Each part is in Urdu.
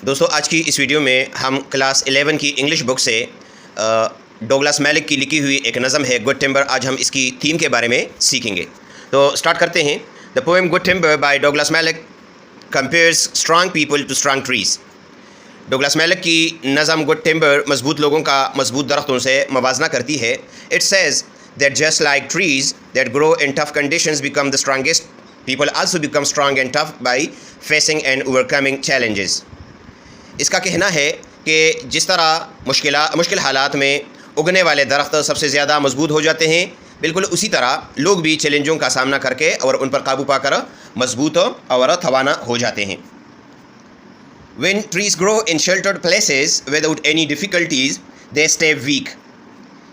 دوستو آج کی اس ویڈیو میں ہم کلاس 11 کی انگلش بک سے ڈوگلاس میلک کی لکھی ہوئی ایک نظم ہے گڈ ٹمبر. آج ہم اس کی تھیم کے بارے میں سیکھیں گے. تو سٹارٹ کرتے ہیں. The poem good timber by Douglas Malloch compares strong people to strong trees. Douglas Malloch کی نظم گڈ ٹمبر مضبوط لوگوں کا مضبوط درختوں سے موازنہ کرتی ہے. It says that just like trees that grow in tough conditions become the strongest, people also become strong and tough by facing and overcoming challenges. اس کا کہنا ہے کہ جس طرح مشکل حالات میں اگنے والے درخت سب سے زیادہ مضبوط ہو جاتے ہیں، بالکل اسی طرح لوگ بھی چیلنجوں کا سامنا کر کے اور ان پر قابو پا کر مضبوط اور توانا ہو جاتے ہیں. When trees grow in sheltered places without any difficulties, they stay weak.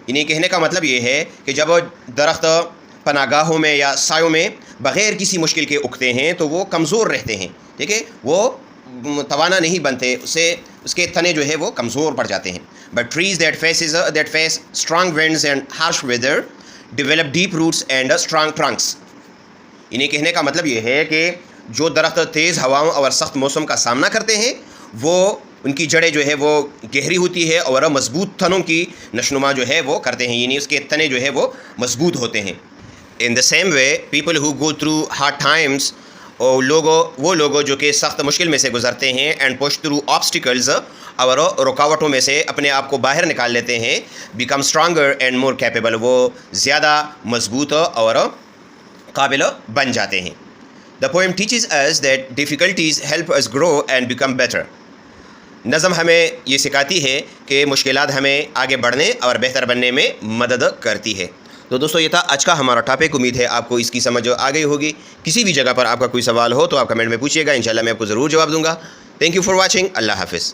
یعنی کہنے کا مطلب یہ ہے کہ جب درخت پناہ گاہوں میں یا سایوں میں بغیر کسی مشکل کے اگتے ہیں تو وہ کمزور رہتے ہیں. ٹھیک ہے، وہ توانا نہیں بنتے، اس کے تنے جو ہے وہ کمزور پڑ جاتے ہیں. But trees that face strong winds and harsh weather develop deep roots and strong trunks. یعنی کہنے کا مطلب یہ ہے کہ جو درخت تیز ہواؤں اور سخت موسم کا سامنا کرتے ہیں وہ ان کی جڑیں جو ہے وہ گہری ہوتی ہے اور مضبوط تنوں کی نشونما جو ہے وہ کرتے ہیں، یعنی اس کے تنے جو ہے وہ مضبوط ہوتے ہیں. In the same way people who go through hard times, وہ لوگوں جو کہ سخت مشکل میں سے گزرتے ہیں، اینڈ پش تھرو آبسٹیکلز، اور رکاوٹوں میں سے اپنے آپ کو باہر نکال لیتے ہیں، become stronger and more capable, وہ زیادہ مضبوط اور قابل بن جاتے ہیں. The poem teaches us that difficulties help us grow and become better. نظم ہمیں یہ سکھاتی ہے کہ مشکلات ہمیں آگے بڑھنے اور بہتر بننے میں مدد کرتی ہے. تو دوستو یہ تھا آج کا ہمارا ٹاپک. امید ہے آپ کو اس کی سمجھ آ گئی ہوگی. کسی بھی جگہ پر آپ کا کوئی سوال ہو تو آپ کمنٹ میں پوچھیے گا، انشاءاللہ میں آپ کو ضرور جواب دوں گا. Thank you for watching. اللہ حافظ.